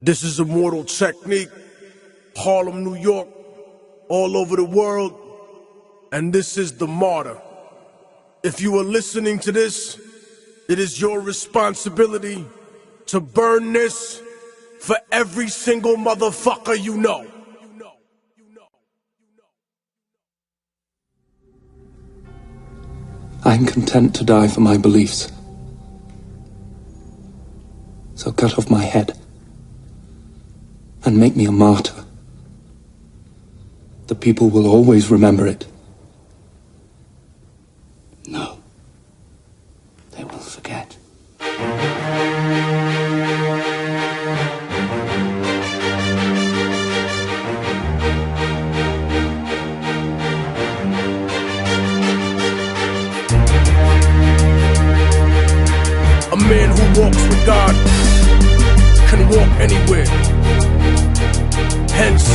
This is Immortal Technique, Harlem, New York, all over the world, and this is the Martyr. If you are listening to this, it is your responsibility to burn this for every single motherfucker you know. I'm content to die for my beliefs. So cut off my head and make me a martyr. The people will always remember it. No. They will forget. A man who walks with God can walk anywhere. Hence,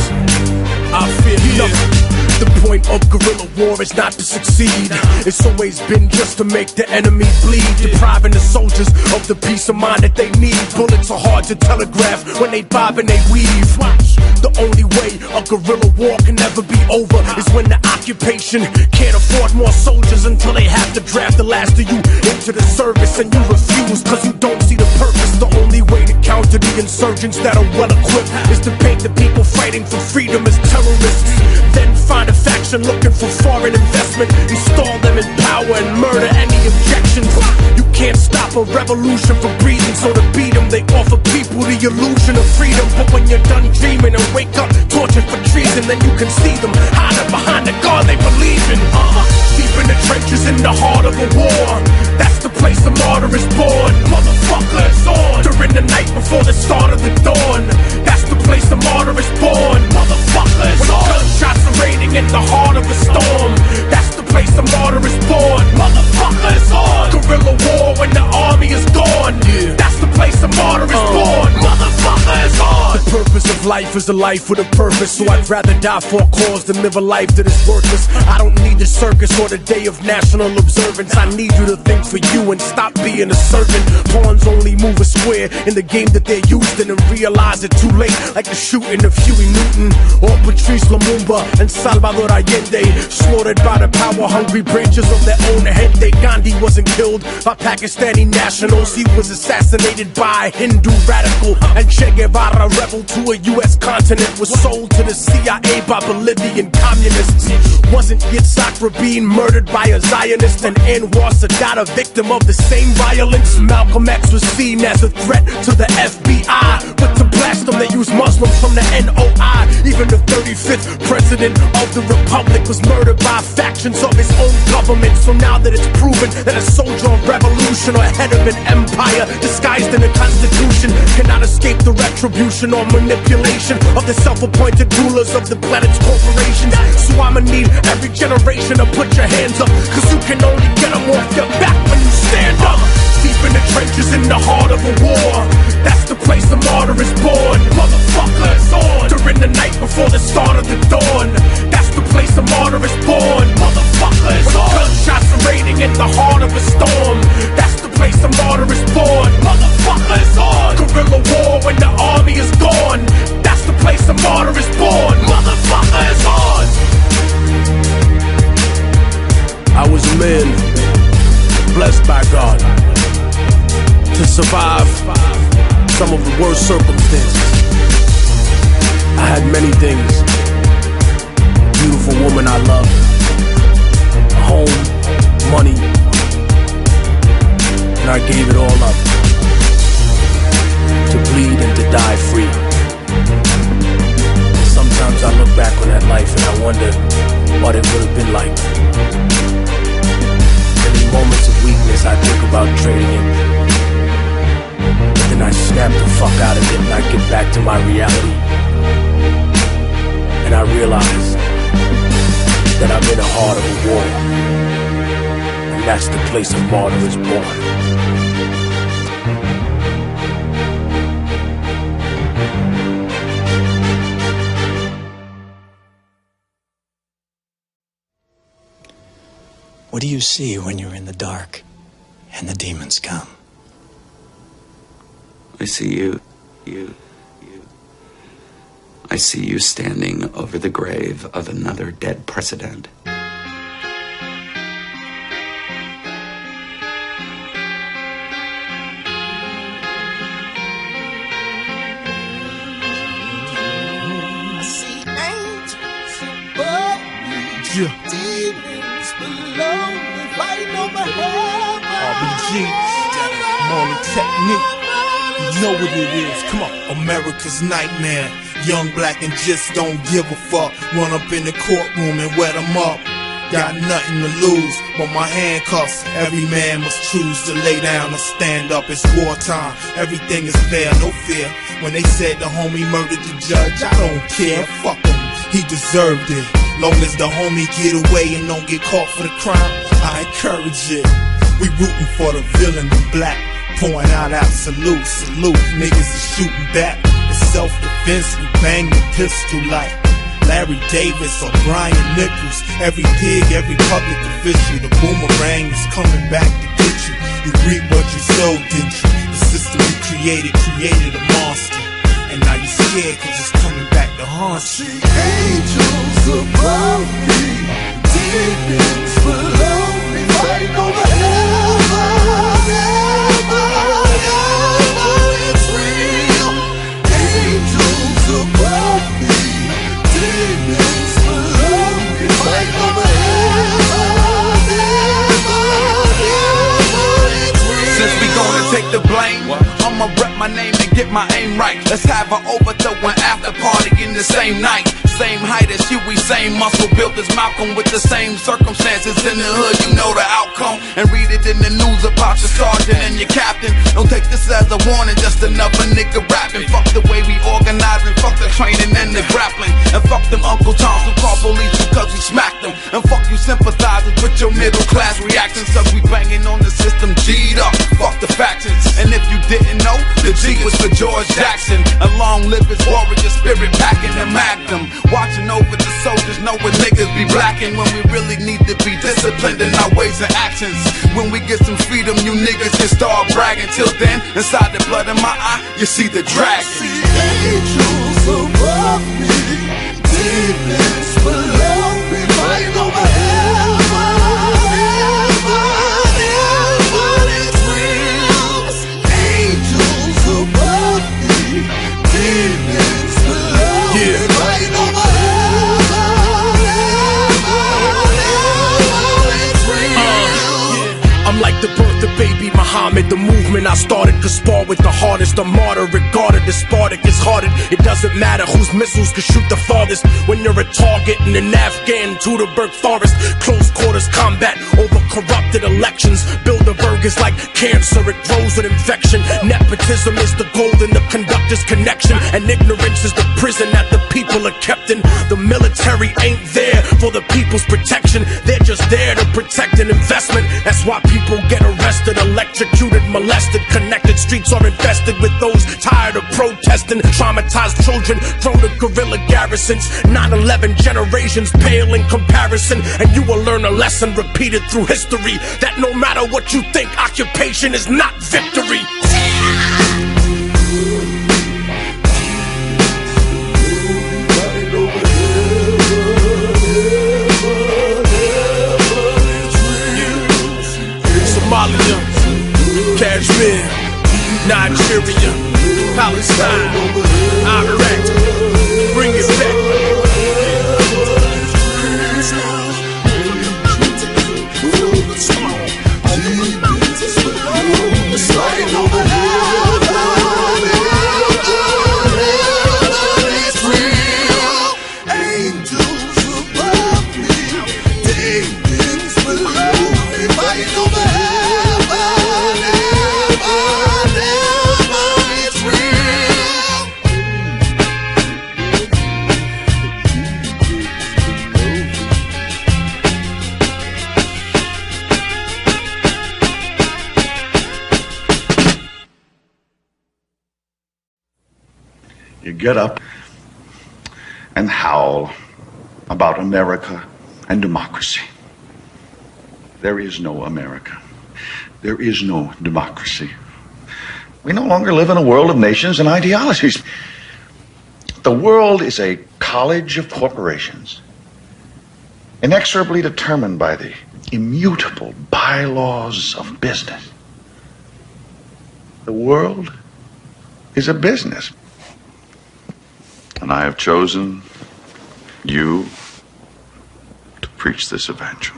I fear nothing. The point of guerrilla war is not to succeed. It's always been just to make the enemy bleed, depriving the soldiers of the peace of mind that they need. Bullets are hard to telegraph when they bob and they weave. The only way a guerrilla war can never be over is when the occupation can't afford more soldiers until they have to draft the last of you into the service, and you refuse cause you don't see the purpose. The only way to counter the insurgents that are well equipped is to paint the people fighting for freedom as terrorists. Then find a faction looking for foreign investment, install them in power and murder any objections. You can't stop a revolution from breathing, so to beat them they offer people the illusion of freedom. But when you're done dreaming and wake up tortured for treason, then you can see them hiding behind the God they believe in. Deep in the trenches in the heart of a war, that's the place the martyr is born. Motherfucker, it's on during the night before the start of the dawn. That's the place the martyr is born. Motherfucker, it's on. Gunshots are raining in the heart of a storm. That's the place the martyr is born. Motherfucker, it's on. Guerrilla war when the army is gone. That's the place the martyr is born. Motherfucker, it's on. The purpose of life is a life with a purpose, so I'd rather die for a cause than live a life that is worthless. I don't need the circus or the day of national observance. I need you to think for you and stop being a servant. Pawns only move a square in the game that they're used in, and realize it too late, like the shooting of Huey Newton or Patrice Lumumba and Salvador Allende, slaughtered by the power-hungry branches of their own gente. Gandhi wasn't killed by Pakistani nationals, he was assassinated by a Hindu radical. And Che Guevara, rebel to a U.S. continent, was sold to the CIA by Bolivian communists. Wasn't Yitzhak Rabin murdered by a Zionist, and Anwar Sadat a victim of the same violence? Malcolm X was seen as a threat to the FBI, but to blast them they used Muslims from the NOI. Even the 35th president of the republic was murdered by factions of his own government. So now that it's proven that a soldier of revolution or head of an empire disguised in a constitution cannot escape the retribution or manipulation of the self-appointed rulers of the planet's corporations, so I'ma need every generation to put your hands up, cause you can only get them off your back when you stand up. Deep in the trenches in the heart of a war, that's the place the martyr is born. Motherfucker, it's on during the night before the start of the dawn. That's the place the martyr is born. Motherfucker, it's on. Gunshots are raining in the heart of a storm. That's the place the martyr is born. Motherfucker, it's on. Guerrilla war when the army is gone. That's the place the martyr is born. Motherfucker, it's on. I was a man blessed by God to survive some of the worst circumstances. I had many things: a beautiful woman I loved, a home, money, and I gave it all up to bleed and to die free. Sometimes I look back on that life and I wonder what it would have been like. In moments of weakness I think about trading it, but then I snap the fuck out of it and I get back to my reality, and I realize that I'm in the heart of a war, and that's the place a martyr is born. What do you see when you're in the dark and the demons come? I see you. I see you standing over the grave of another dead president. Demons below me, fighting over heaven. RBG, Immortal Technique. You know what it is. Come on. America's nightmare. Young, black, and just don't give a fuck. Run up in the courtroom and wet them up. Got nothing to lose but my handcuffs. Every man must choose to lay down or stand up. It's wartime. Everything is fair, no fear. When they said the homie murdered the judge, I don't care. Fuck him. He deserved it. Long as the homie get away and don't get caught for the crime, I encourage it. We rooting for the villain in black, pouring out absolute salute. Niggas is shooting back. It's self-defense, we bang the pistol like Larry Davis or Brian Nichols. Every pig, every public official, the boomerang is coming back to get you. You reap what you sow, didn't you? The system you created a monster. And now you're scared cause it's coming back to haunt you. See angels above me, demons below me, fighting over heaven, it's real. Angels above me, demons below me, fighting over heaven, it's real. Since we gonna take the blame, I'ma rep my name and get my aim right. Let's have an overthrow and after party in the same night. Same height as Huey, same muscle built as Malcolm, with the same circumstances in the hood, you know the outcome. And read it in the news about your sergeant and your captain. Don't take this as a warning, just another nigga rapping. Fuck the way we organize and fuck the training and the grappling. And fuck them Uncle Toms who call police because we smacked them. And fuck you sympathizers with your middle class reactions, cause we banging on the system G'd up. Fuck the factions. And if you didn't know, the G was for George Jackson. A long live his warrior spirit packing the magnum. Watching over the soldiers, knowing niggas be blacking when we really need to be disciplined in our ways and actions. When we get some freedom, you niggas can start bragging. Till then, inside the blood in my eye, you see the dragon. See angels above me, demons below me, fighting over heaven, it's real. Angels above me, demons below me, fighting over I'm like the birth of baby Muhammad, the movement I started could spar with the hardest. A martyr regarded as Spartacus hearted. It doesn't matter whose missiles can shoot the farthest when you're a target in an Afghan Teutoburg forest. Close quarters combat over corrupted elections. Bilderberg is like cancer, it grows with infection. Nepotism is the gold in the conductor's connection, and ignorance is the prison that the people are kept in. The military ain't there for the people's protection, they're just there to protect an investment. That's why people get arrested, electrocuted, molested. Connected streets are infested with those tired of protesting. Traumatized children thrown to guerrilla garrisons. 9/11 generations pale in comparison. And you will learn a lesson repeated through history, that no matter what you think, occupation is not victory. Somalia, Kashmir, Nigeria, Palestine, Iraq, bring it back. You get up and howl about America and democracy. There is no America. There is no democracy. We no longer live in a world of nations and ideologies. The world is a college of corporations, inexorably determined by the immutable bylaws of business. The world is a business. And I have chosen you to preach this evangel.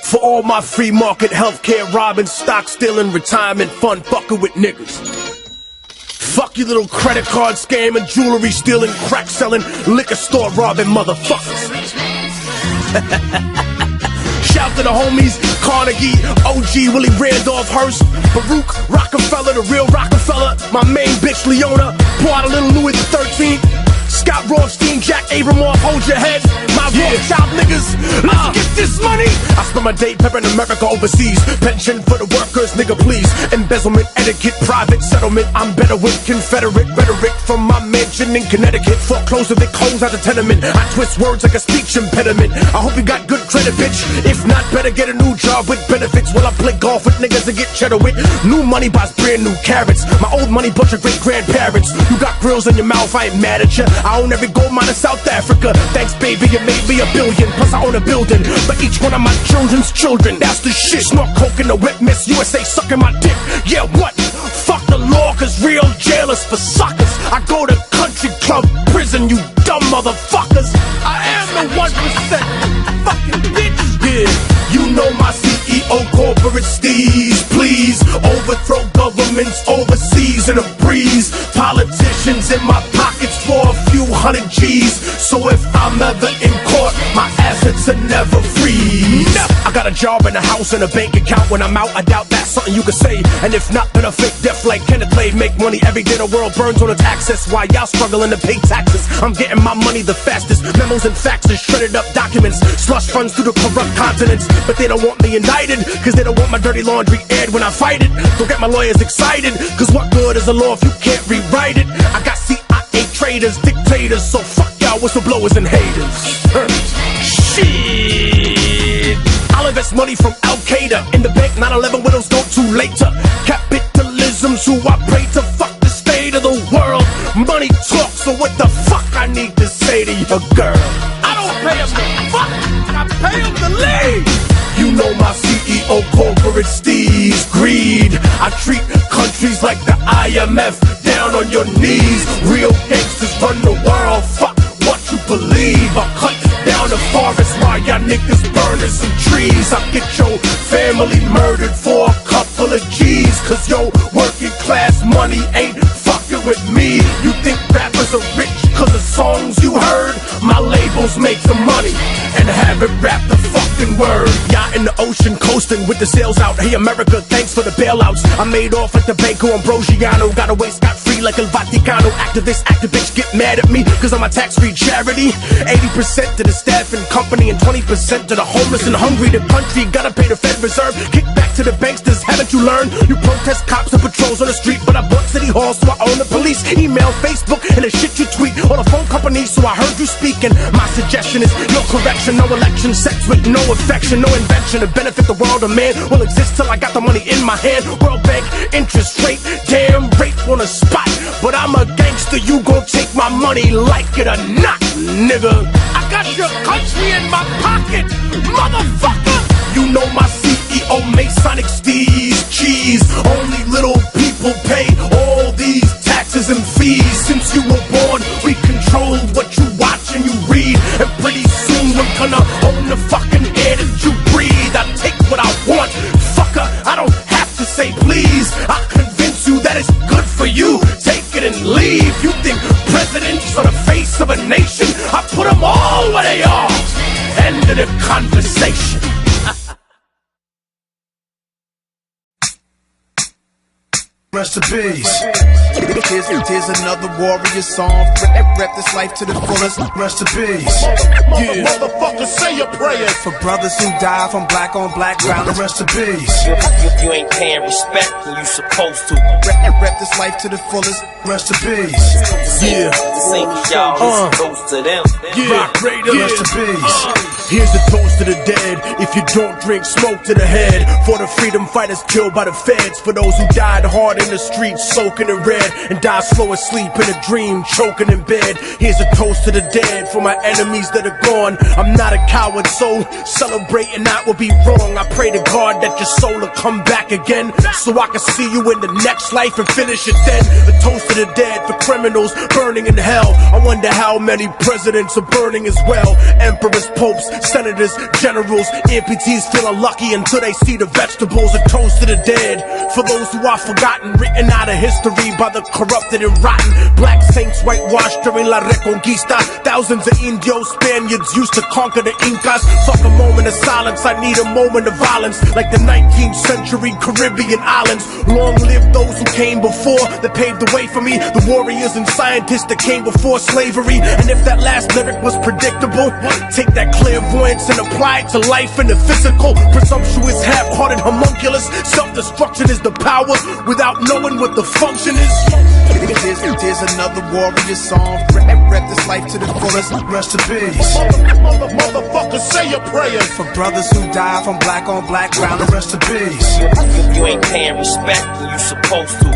For all my free market healthcare robbing, stock stealing, retirement fund fucking with niggas. Fuck you little credit card scamming, jewelry stealing, crack selling, liquor store robbing motherfuckers. Shout to the homies, Carnegie, OG, Willie Randolph Hearst, Baruch, Rockefeller, the real Rockefeller, my main bitch Leona, pour out a little Louis the 13th. Scott Rothstein, Jack Abramoff, hold your head. My Rothschild niggas, let's get this money. I spend my day peppering America overseas. Pension for the workers, nigga please. Embezzlement, etiquette, private settlement. I'm better with Confederate rhetoric from my mansion in Connecticut. Foreclosure, they close out the tenement. I twist words like a speech impediment. I hope you got good credit, bitch. If not, better get a new job with benefits. While I play golf with niggas and get cheddar with. New money buys brand new carrots. My old money bunch of great grandparents. You got grills in your mouth, I ain't mad at ya. I own every gold mine in South Africa. Thanks, baby, you made me $1 billion. Plus, I own a building for each one of my children's children. That's the shit. Snort coke in the whip, Miss USA sucking my dick. Yeah, what? Fuck the law, cause real jailers for suckers. I go to country club prison, you dumb motherfuckers. I am the 1%. Fucking bitch. Yeah, you know my CEO corporate steez. Please overthrow governments overseas in a breeze. Politicians in my pockets for a few hundred G's. So if I'm ever in court, my assets are never free. I got a job and a house and a bank account. When I'm out, I doubt that's something you could say. And if not, then a fake death like Kenneth Lay. Make money every day, the world burns on its axis. While y'all struggling to pay taxes, I'm getting my money the fastest. Memos and faxes, shredded up documents, slush funds through the corrupt continents. But they don't want me indicted, cause they don't want my dirty laundry aired when I fight it. Don't get my lawyers excited, cause what good is a law if you can't rewrite it? I got CIA traitors, dictators, so fuck y'all whistleblowers and haters. Shit, I'll invest money from Al-Qaeda in the bank. 9/11 widows go too late to capitalism's who I pray to. Fuck the state of the world. Money talks, so what the fuck I need to say to your girl? I don't pay them to fuck, I pay them to leave. You know my CEO corporate steez. Greed, I treat countries like the IMF. Down on your knees. Real gangsters run the world. Fuck what you believe. I cut down the forest while y'all niggas burning some trees. I get your family murdered for a couple of G's. Cause your working class money ain't fucking with me. You think rappers are rich cause of songs you heard? My labels make the money and have it rap the fucking word. Yacht in the ocean coasting with the sails out. Hey America, thanks for the bailouts. I made off at the Banco Ambrosiano. Got away scot-free like El Vaticano. Activists, activists get mad at me cause I'm a tax-free charity. 80% to the staff and company and 20% to the homeless and hungry. The country gotta pay the Fed Reserve. Kick back to the banksters, haven't you learned? You protest cops and patrols on the street, but I bought City Hall so I own the police. Email, Facebook, and the shit you tweet. Or the phone company so I heard you speaking. My suggestion is no correction, no election. Sex with no affection, no invention to benefit the world. A man will exist till I got the money in my hand. World Bank, interest rate, damn rate on the spot. But I'm a gangster, you gon' take my money like it or not, nigga. I got your country in my pocket, motherfucker. You know my CEO Masonic steez. Cheese, only little people pay all these taxes and fees. Since you were born, we controlled what you watch and you read. And pretty soon we're gonna own the fucking air that you breathe. I take what I want, fucker, I don't have to say please. I'll convince you that it's good for you. Take it and leave. You think presidents are the face of a nation? I put them all where they are. End of the conversation. Rest in peace. Here's another warrior song. Rep this life to the fullest. Rest in peace. Yeah. Motherfuckers, say your prayers For brothers who die from black on black ground. Rest in peace. You ain't paying respect when you supposed to. Rep this life to the fullest. Rest in peace. Yeah. This ain't y'all, this goes to them. Yeah. Rock Raider. Rest in peace. Here's a toast to the dead. If you don't drink, smoke to the head. For the freedom fighters killed by the feds. For those who died hard in the streets, soaking in red, and died slow asleep in a dream, choking in bed. Here's a toast to the dead. For my enemies that are gone. I'm not a coward, so celebrating that would be wrong. I pray to God that your soul will come back again, so I can see you in the next life and finish it then. A toast to the dead for criminals burning in hell. I wonder how many presidents are burning as well. Emperors, popes, senators, generals, amputees feeling lucky until they see the vegetables. A toast to the dead for those who are forgotten, written out of history by the corrupted and rotten. Black saints whitewashed during La Reconquista. Thousands of Indios, Spaniards used to conquer the Incas. Fuck a moment of silence, I need a moment of violence, like the 19th century Caribbean islands. Long live those who came before, that paved the way for me. The warriors and scientists that came before slavery. And if that last lyric was predictable, take that clairvoyance and apply it to life and the physical. Presumptuous, half-hearted homunculus. Self-destruction is the power without knowing what the function is. There's another warrior song. Rep this life to the fullest. Rest in peace. Motherfucker, say your prayers for brothers who die from black on black ground. Rest in peace. You ain't paying respect when you supposed to.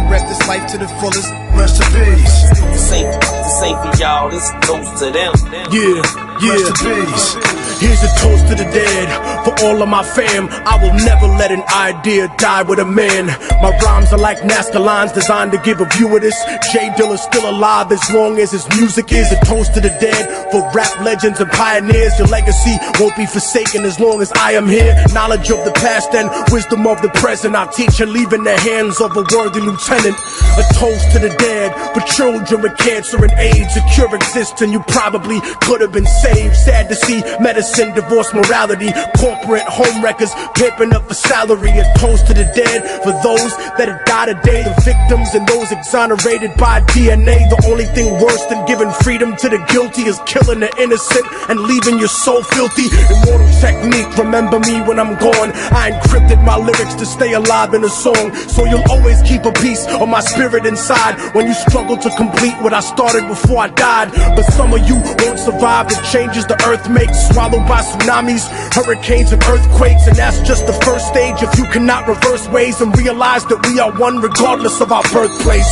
Rep this life to the fullest. Rest in peace. This ain't for y'all, this goes to them. Yeah. Rest in peace. Here's a toast to the dead. For all of my fam, I will never let an idea die with a man. My rhymes are like NASCAR lines designed to give a view of this. J Dilla's still alive as long as his music is. A toast to the dead. For rap legends and pioneers, your legacy won't be forsaken as long as I am here. Knowledge of the past and wisdom of the present, I'll teach and leave in the hands of a worthy lieutenant. A toast to the dead. For children with cancer and AIDS, a cure exists and you probably could have been saved. Sad to see medicine, divorce, morality, corporate home wreckers pimping up for salary. A toast to the dead for those that have died today, the victims and those exonerated by DNA. The only thing worse than giving freedom to the guilty is killing the innocent and leaving your soul filthy. Immortal Technique, remember me when I'm gone. I encrypted my lyrics to stay alive in a song, so you'll always keep a piece of my spirit inside when you struggle to complete what I started before I died. But some of you won't survive the changes the earth makes, swallowed by tsunamis, hurricanes and earthquakes. And that's just the first stage. If you cannot reverse ways and realize that we are one regardless of our birthplace.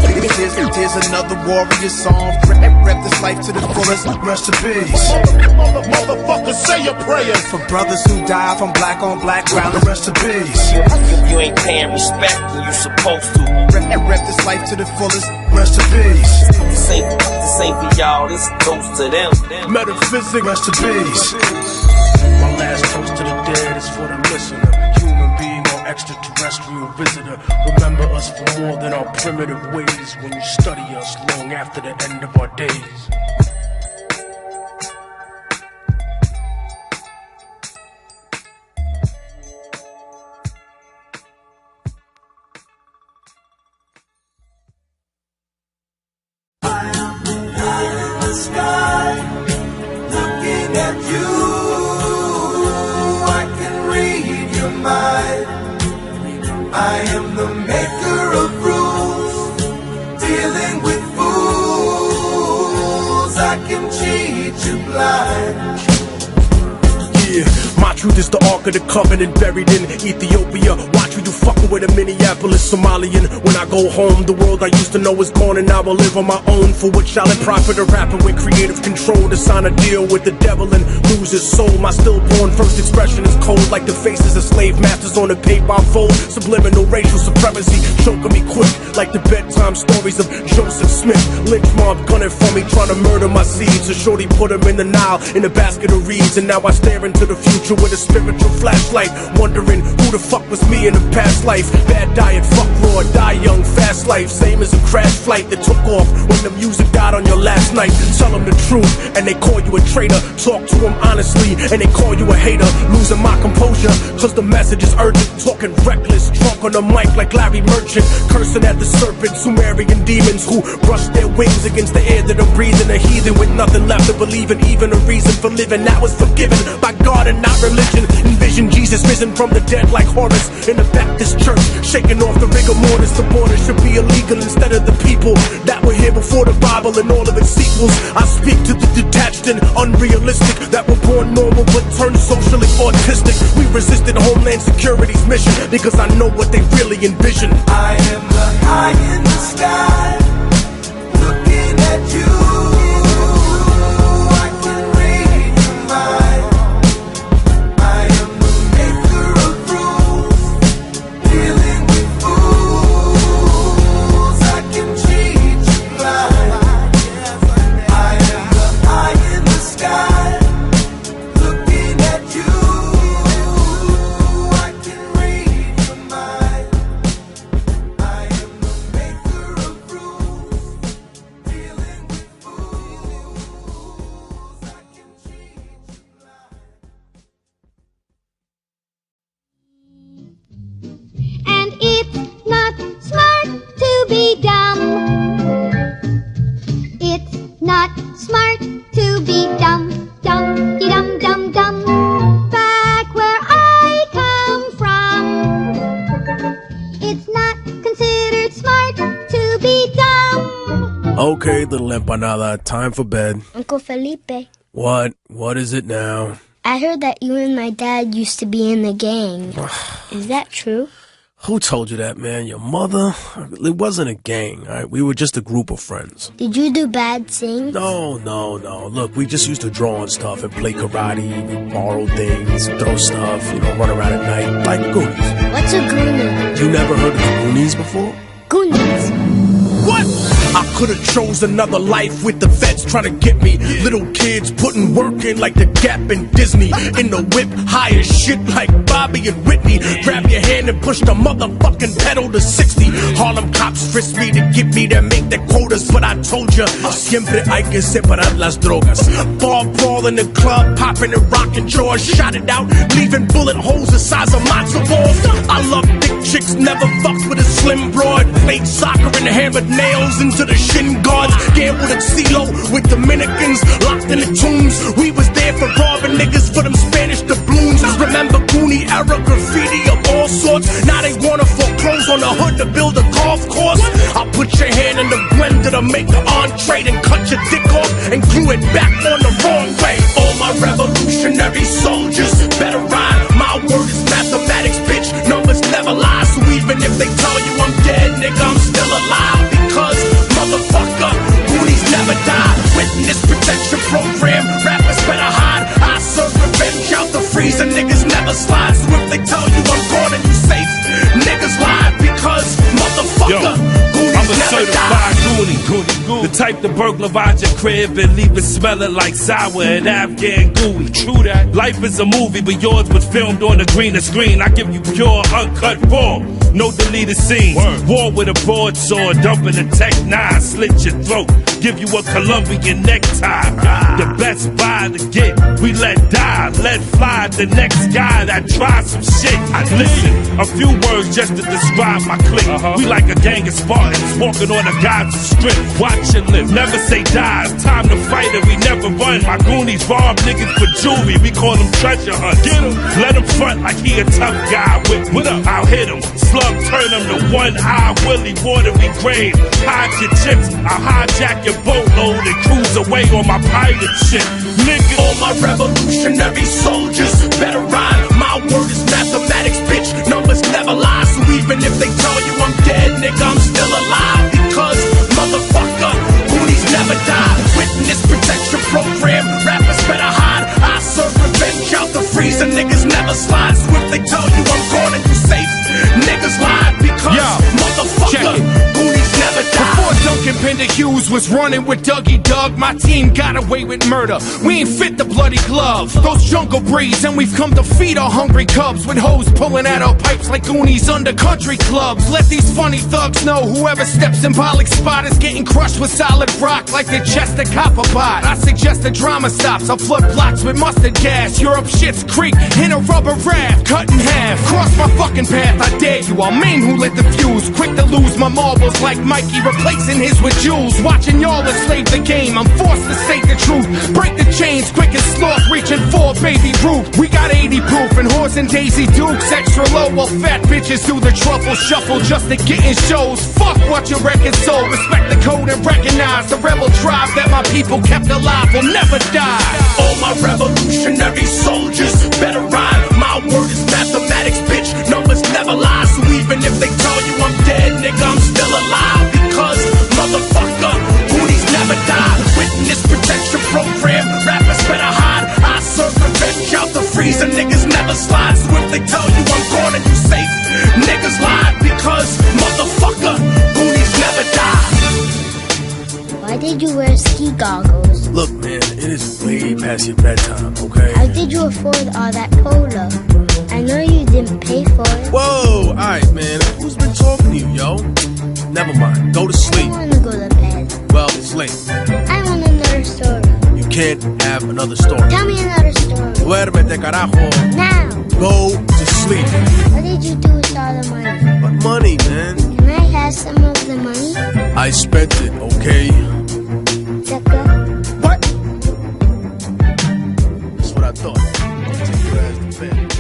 There's another warrior song. Rep this life to the fullest. Rest in peace. Motherfucker, say your prayers for brothers who die from black on black ground. Rest in peace. You ain't paying respect when you supposed to. Rep this life to the fullest. Rest in peace. This ain't for y'all, this goes to them. Metaphysics. Rest in peace. My last toast to the dead is for the listener. Human being or extraterrestrial visitor. Remember us for more than our primitive ways when you study us long after the end of our days. Sky, looking at you, I can read your mind. I am the maker of rules, dealing with fools. I can cheat you blind. Yeah, my truth is the Ark of the Covenant buried in Ethiopia. Watch who you fucking with, a Minneapolis Somalian. When I go home, the world I used to know is gone, and I will live on my own. For what shall it profit a rapper with creative control to sign a deal with the devil and lose his soul? My stillborn first expression is cold, like the faces of slave masters on a paper fold. Subliminal racial supremacy choking me quick, like the bedtime stories of Joseph Smith. Lynch mob gunning for me, trying to murder my seeds. So shorty put him in the Nile in a basket of reeds, and now I stare into the future with a spiritual flashlight, wondering who the fuck was me in a past life. Bad diet, fuck raw, die young, fast life, same as a crash flight that took off when the music died on your last night. Tell them the truth and they call you a traitor. Talk to them honestly and they call you a hater. Losing my composure cause the message is urgent. Talking reckless, drunk on the mic like Larry Merchant. Cursing at the serpent, Sumerian demons who brush their wings against the air that I'm breathing. A heathen with nothing left to believe in, even a reason for living that was forgiven by God and not religion. Envision envision Jesus risen from the dead like Horace in the Baptist church, shaking off the rigor mortis. The border should be illegal instead of the people that were here before the Bible and all of its sequels. I speak to the detached and unrealistic that were born normal but turned socially autistic. We resisted Homeland Security's mission because I know what they really envision. I am the eye in the sky, looking at you. I can read your mind. I am the maker of rules, dealing with fools. I can cheat you blind. I am the eye in the sky, looking at you. I can read your mind. I am the maker of rules, dealing with fools. I can cheat you blind. And it's not smart to be dumb. It's not smart to be dumb, dumb, dum dum dum. Back where I come from, it's not considered smart to be dumb. Okay, little empanada, time for bed. Uncle Felipe, What? What is it now? I heard that you and my dad used to be in the gang. Is that true? Who told you that, man? Your mother? It wasn't a gang, all right? We were just a group of friends. Did you do bad things? No. Look, we just used to draw on stuff and play karate, we borrow things, throw stuff, run around at night, like Goonies. What's a Goonie? You never heard of the Goonies before? Goonies. What? I could've chose another life with the vets trying to get me. Little kids putting work in like the Gap and Disney. In the whip, high as shit like Bobby and Whitney. Grab your hand and push the motherfucking pedal to 60. Harlem cops frisk me to get me to make their quotas. But I told ya, siempre hay que separar las drogas. Ball brawl in the club, popping and rocking jaws. Shot it out, leaving bullet holes the size of matzo balls. I love thick chicks, never fucked with a slim broad. Played soccer and hammered nails into the shin guards. Gambled at CeeLo with Dominicans locked in the tombs. We was there for robbing niggas for them Spanish doubloons. Remember Goonie era graffiti of all sorts. Now they wanna foreclose on the hood to build a golf course. I'll put your hand in the blender to make the entree, and cut your dick off and glue it back on the wrong way. All my revolutionary soldiers better rhyme. My word is mathematics, bitch. Numbers never lie. So even if they tell you I'm dead, nigga, I'm still alive. Because motherfucker, Goonies never die. Witness protection program, rappers better hide. I serve revenge out the freezer, niggas never slide. So if they tell you I'm gone and you safe, niggas lie. Because motherfucker, Goonies I'm a never certified die. Goonie. The type to burglarize your crib and leave it smelling like sour and Afghan gooey. True that. Life is a movie, but yours was filmed on the greenest screen. I give you pure, uncut raw. No deleted scenes. War with a broadsword, dumping a Tech 9, slit your throat. Give you a Colombian necktie. The best buy to get, we let die. Let fly the next guy that tries some shit. Listen, a few words just to describe my clique. We like a gang of Spartans walking on a God's strip. Watch and live, never say die. It's time to fight and we never run. My Goonies rob niggas for jewelry. We call them treasure hunts. Get him, let him front like he a tough guy. What up? I'll hit him. Slug turn him to one-eye Willie watery grave. Hide your chips, I'll hijack your boatload and cruise away on my pirate ship. Nigga, all my revolutionary soldiers better rhyme. My word is mathematics, bitch. Numbers never lie. So even if they tell you I'm dead, nigga, I'm still alive. Because motherfucker, Goonies never die. Witness protection program, rappers better hide. I serve revenge out the freezer, niggas never slide. So if they tell you I'm gone and you safe, niggas lie. Because motherfucker, Goonies never die. Before Duncan Pender Hughes was running with Dougie Doug, my team got away with murder. We ain't fit the bloody gloves, those jungle breeds, and we've come to feed our hungry cubs with hoes pulling at our pipes like Goonies under country clubs. Let these funny thugs know whoever steps in Pollock's spot is getting crushed with solid rock like the chest of copper pot. I suggest the drama stops. I'll flood blocks with mustard gas. Europe Schitt's Creek in a rubber raft, cut in half. Cross my fucking path, I dare you. I'll maim who lit the fuse. Quick to lose my marbles like Mikey, replacing his with Jules. rules, watching y'all enslave the game. I'm forced to say the truth, break the chains quick as sloth, reaching for baby Ruth. We got 80 proof and horse and Daisy Dukes, extra low while fat bitches do the truffle shuffle just to get in shows. Fuck what your record sold, respect the code and recognize the rebel tribe that my people kept alive will never die. All my revolutionary soldiers better rhyme. My word is mathematics, bitch. Numbers never lie. So even if they tell you I'm dead, nigga, I'm still alive. Because, motherfucker, booties never die. Witness protection program, rappers better hide. I serve revenge out the freezer, niggas never slide. So if they tell you I'm gone and you safe, niggas lie. Because, motherfucker, booties never die. Why did you wear ski goggles? Look, man, it is way past your bedtime, okay? How did you afford all that polo? I know you didn't pay for it. Whoa, alright, man. Who's been talking to you, yo? Never mind. Go to sleep. I want to go to bed. Well, it's late. I want another story. You can't have another story. Tell me another story. Duérmete, carajo. Now. Go to sleep. What did you do with all the money? What money, man? Can I have some of the money? I spent it, okay? Sucker. What? That's what I thought. Take your ass to bed.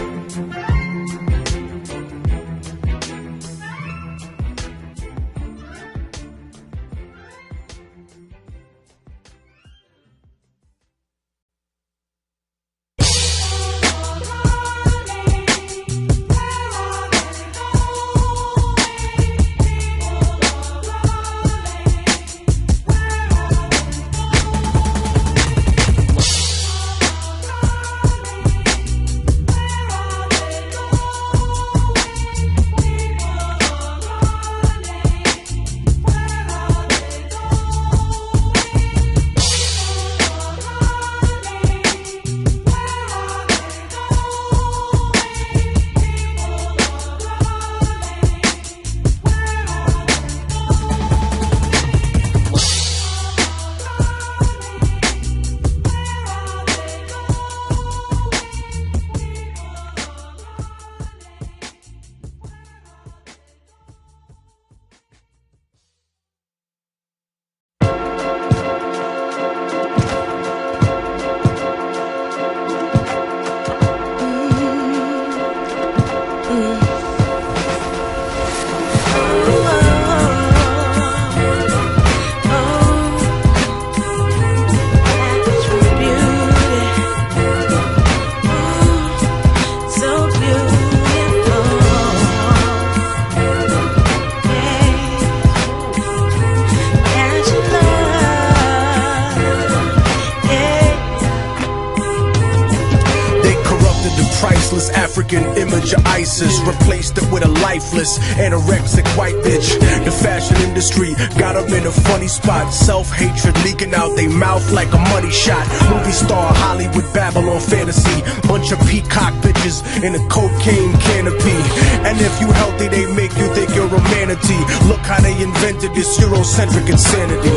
African image of ISIS, replaced it with a lifeless, anorexic white bitch. The fashion industry got them in a funny spot. Self-hatred leaking out they mouth like a money shot. Movie star, Hollywood, Babylon fantasy. Bunch of peacock bitches in a cocaine canopy. And if you healthy, they make you think you're a manatee. Look how they invented this Eurocentric insanity.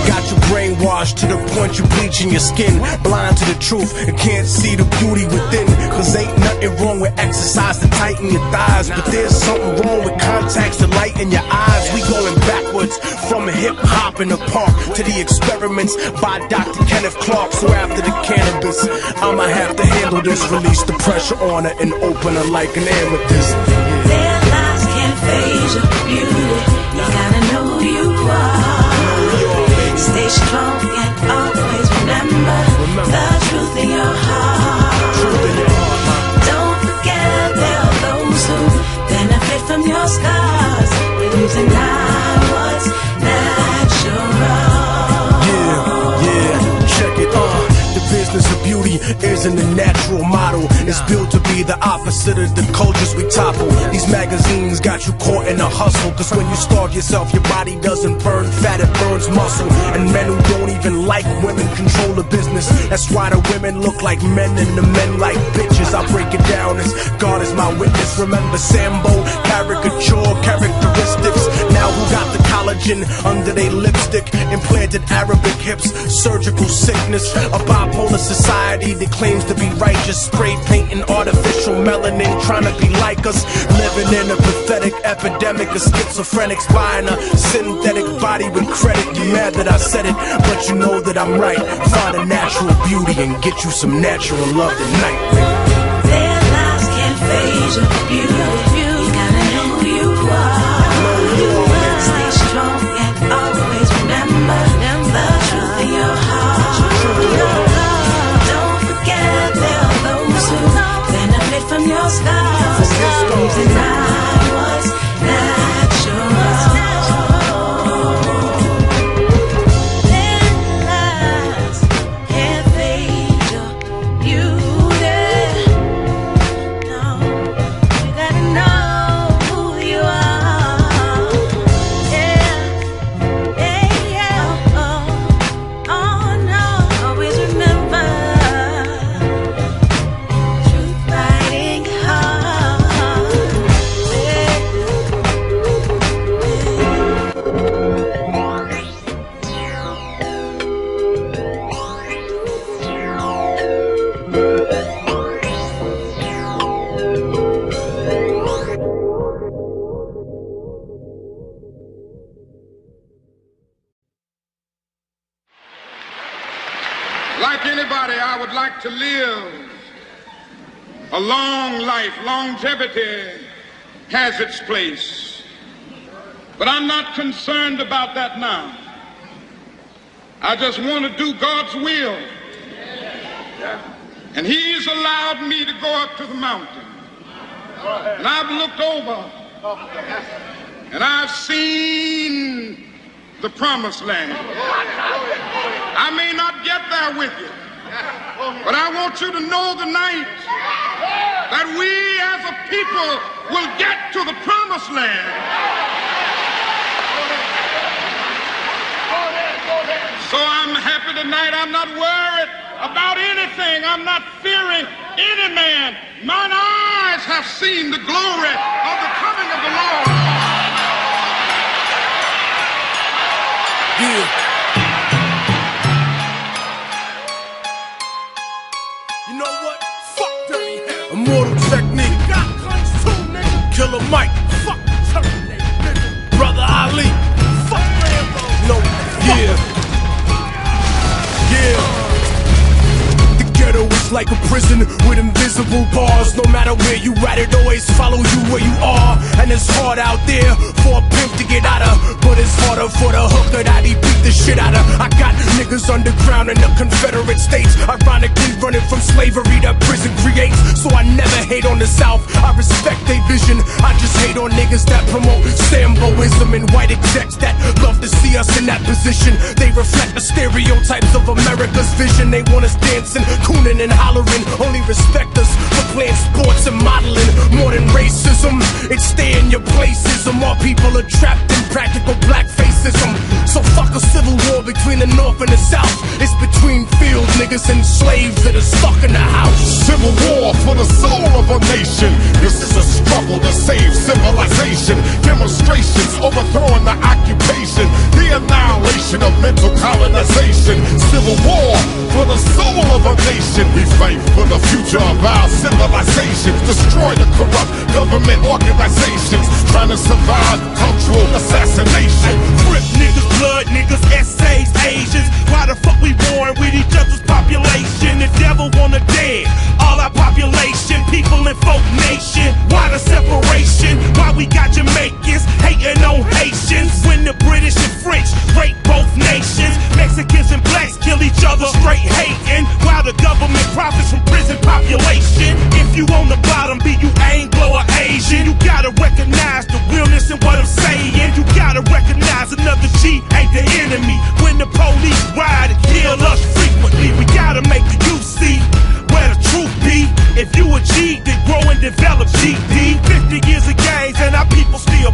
Got you brainwashed to the point you bleaching your skin. Blind to the truth and can't see the beauty within. Cause ain't nothing wrong with exercise to tighten your thighs, but there's something wrong with contacts to lighten your eyes. We going backwards from hip-hop in the park to the experiments by Dr. Kenneth Clark. So after the cannabis, I'ma have to handle this. Release the pressure on her and open her like an amethyst. Their lies can't phase your beauty. You gotta know who you are. Stay strong and always remember the truth in your heart. Don't forget there are those who benefit from your scars. When you deny what's natural. Yeah, check it. The business of beauty isn't a natural model. It's built to be the opposite of the cultures we topple. These magazines got you caught in a hustle. Cause when you starve yourself, your body doesn't burn fat, it burns muscle. And men who don't even like women control the business. That's why the women look like men and the men like bitches. I break it down as God is my witness. Remember Sambo, caricature characteristics. Now who got the collagen under their lipstick? Implanted Arabic hips, surgical sickness. A bipolar society that claims to be righteous. Spray painting artificial melanin, trying to be like us. Living in a pathetic pathetic epidemic of schizophrenics buying a synthetic body with credit. You're mad that I said it, but you know that I'm right. Find a natural beauty and get you some natural love tonight. Their lies can't phase your beauty. You gotta know who you are. Stay strong and always remember the truth in your heart. Don't forget there are those who benefit from your scars. And I was natural. Their lies can't fade your beauty. No, you gotta know who you are. Yeah, yeah, yeah. Oh no, always remember truth fighting hard. Like anybody, I would like to live a long life. Longevity has its place. But I'm not concerned about that now. I just want to do God's will. And He's allowed me to go up to the mountain. And I've looked over and I've seen the promised land. I may not get there with you, but I want you to know tonight that we as a people will get to the promised land. So I'm happy tonight. I'm not worried about anything. I'm not fearing any man. Mine eyes have seen the glory of the coming of the Lord. Yeah. You know what? Fuck Dirty Hell. Immortal Technique. Got guns too, nigga. Killer Mike. Fuck Terminator, nigga. Brother Ali. Fuck Rambo. No, yeah. Yeah. The ghetto is like a prison with invisible bars. No matter where you at, it always follow you where you are. And it's hard out there for a pimp to get out of, but it's harder for the hooker that he beat the shit out of. I got niggas underground in the Confederate States, ironically running from slavery that prison creates. So I never hate on the South, I respect their vision. I just hate on niggas that promote Samboism and white execs that love to see us in that position. They reflect the stereotypes of America's vision. They want us dancing, cooning and hollering, only respect us for playing sports and modeling. More than racism, it's stay in your placism. All people are trapped in practical blackfacism. So fuck a civil war between the North and the South. It's between field niggas and slaves that are stuck in the house. Civil war for the soul of a nation. This is a struggle to save civilization. Demonstrations overthrowing the occupation. The annihilation of mental colonization. Civil war for the soul of a nation. We fight for the future of our civilization. Destroy the corrupt government organizations trying to survive cultural assassination. Rip niggas, blood niggas, essays, Asians. Why the fuck we born with each other's population? The devil wanna dead all our population, people in folk nation. Why the separation? Why we got Jamaicans hating on Haitians when the British and French rape both nations? Mexicans and blacks kill each other straight hating, while the government profits from prison population. If you on the bottom, be you Anglo or Asian, you gotta recognize the realness in what I'm saying. You gotta recognize another G ain't the enemy. When the police ride and kill us frequently, we gotta make the youth see where the truth be. If you a G, then grow and develop GD. 50 years of games and our people still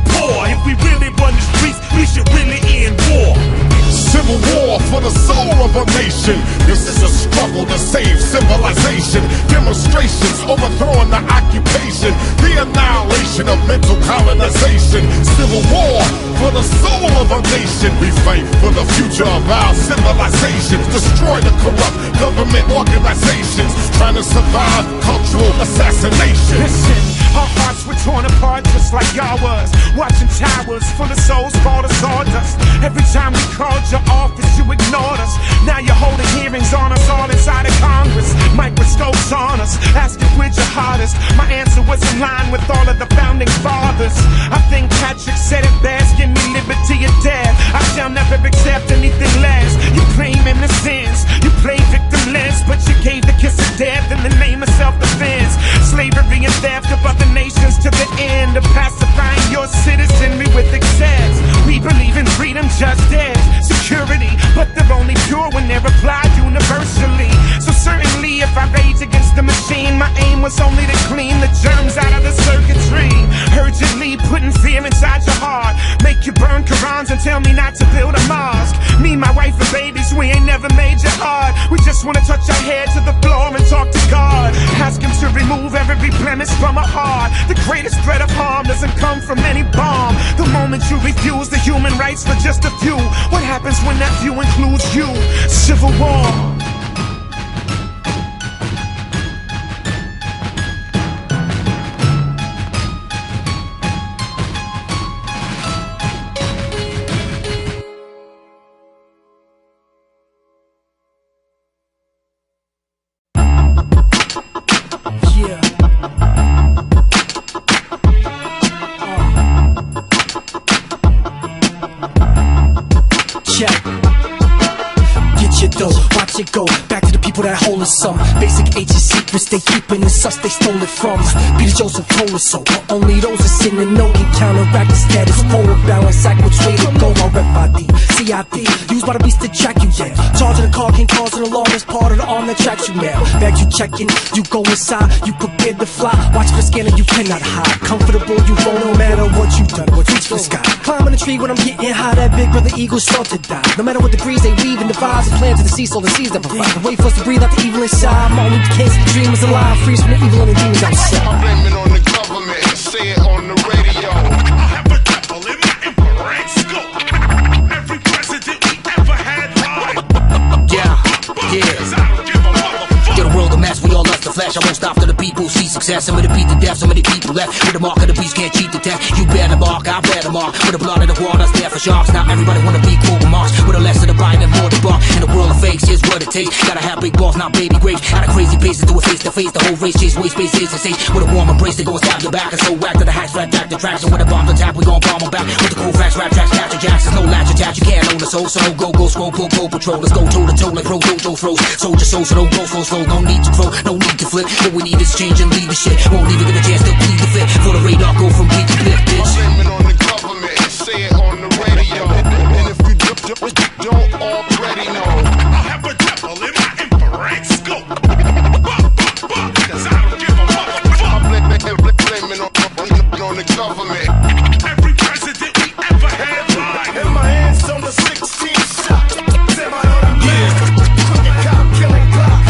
war for the soul of a nation. This is a struggle to save civilization. Demonstrations overthrowing the occupation. The annihilation of mental colonization. Civil war for the soul of a nation. We fight for the future of our civilization. Destroy the corrupt government organizations trying to survive cultural assassination. Listen, our hearts were torn apart just like y'all was. Watching towers full of souls fall to sawdust. Every time we called your office, you ignored us. Now you're holding hearings on us all inside of Congress. Microscopes on us, asking which your hardest. My answer was in line with all of the founding fathers. I think Patrick said it best, give me liberty or death. I shall never accept anything less. You claim innocence, you play victimless, but you gave the kiss of death in the name of self-defense. Slavery and theft of other nations to the end of pacifying your citizenry with excess. We believe in freedom, just death, security, but they're only pure when they're applied universally. So certainly if I rage against the machine, my aim was only to clean the germs out of the circuitry. Urgently putting fear inside your heart, make you burn Qurans and tell me not to build a mosque. Me, my wife and babies, we ain't never made you hard. We just wanna touch our head to the floor and talk to God. Ask him to remove every blemish from our heart. The greatest threat of harm doesn't come from any bomb. The moment you refuse the human rights for just a few, what happens when that few includes you? Civil war. It go back to the people that hold us some basic agent secrets they keepin' us us they stole it from. Peter Joseph told us so, but only those that sin and know can counteract the status quo and balance act which way to go. RFID, CID, used by the beast to track you down. Charging the car can cause an alarm as part of the arm that tracks you now. Back you checkin', you go inside, you prepared to fly. Watch for scanner, you cannot hide. Comfortable, you roll no matter what you done. Reach for the sky, climbing a tree when I'm getting high. That big brother eagle start to die. No matter what degrees they weave and devise and plans of the sea, so the seas that provide the way for us to breathe out the evil inside. Martin Luther King's dream is alive, freeze from the evil and the demons outside. I blame it on the government and say it on the radio. I have a devil in my infrared scope. Every president we ever had lied. Yeah. Get a world of mess, we all lust the flesh. I won't stop till the people see success. Some of the beat to death, so many people left with the mark of the beast, can't cheat the test. You bear the mark, I bear the mark. With the blood of the water's there for sharks. Now everybody wanna be cool with Mars. With a less of the bite and more the bar. In a world of fakes, here's what it takes. Gotta have big balls, not baby grapes. At a crazy pace to do it face to face. The whole race chase waste space is insane. With a warm embrace, they go and stab your back. And so whack to the hacks, flat back the traction. With a bomb attack, we gon' bomb them back. With the cool facts, rap tracks, capture jacks. There's no latch attached, you can't own the soul. So no go, scroll, pull, patrol. Let's go toe to toe like pro dojo throws. Soldier soul, so don't go slow. No need to throw, no need to flip. What we need is change and lead the shit. Won't even get a chance to plead the fit. For the radar, go from beat to blip, bitch. I blame it on the government and say it on the radio. And if you don't already know, I have a devil in my infrared scope. Cause I don't give a motherfucker. I blame it on the government. Every president we ever had lied. And my hands on the 16th shot. Damn, I know the man. Crooked cop killing clock.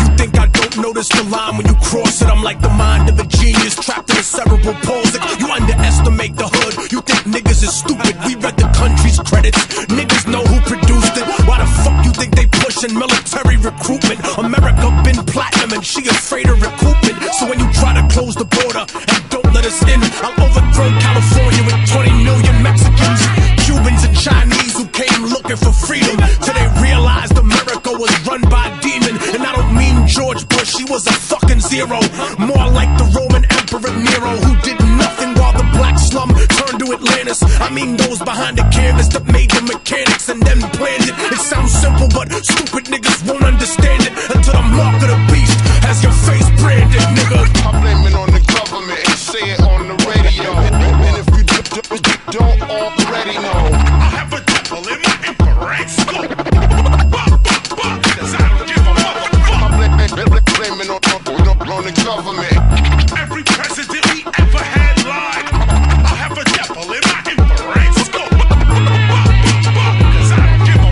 You think I don't notice the line when you cross it? I'm like the mind of a genius trapped in a cerebral palsy. You underestimate the hood. You think niggas is stupid. We read the country's credits. Niggas know who produced it. Why the fuck you think they pushing military recruitment? America been platinum and she afraid of recoupment. So when you try to close the border and don't let us in, I'll overthrow California with 20 million Mexicans, Cubans and Chinese who came looking for freedom till they realized America was run by a demon. And I don't mean George Bush, he was a fucking zero. More like the Roman Emperor Nero, who did nothing while the black slum turned to Atlantis. I mean those behind the canvas that made the mechanics and then planned it. It sounds simple, but stupid niggas won't understand it until the mark of the beast has your face branded, nigga. I blame it on the government and say it on the radio. And if you don't already know, I have a devil in my infrared scope. Cause I don't give a motherfucker. I blame it on the government. Every president we ever had lied. I have a devil in my infrared scope. Cause I don't give a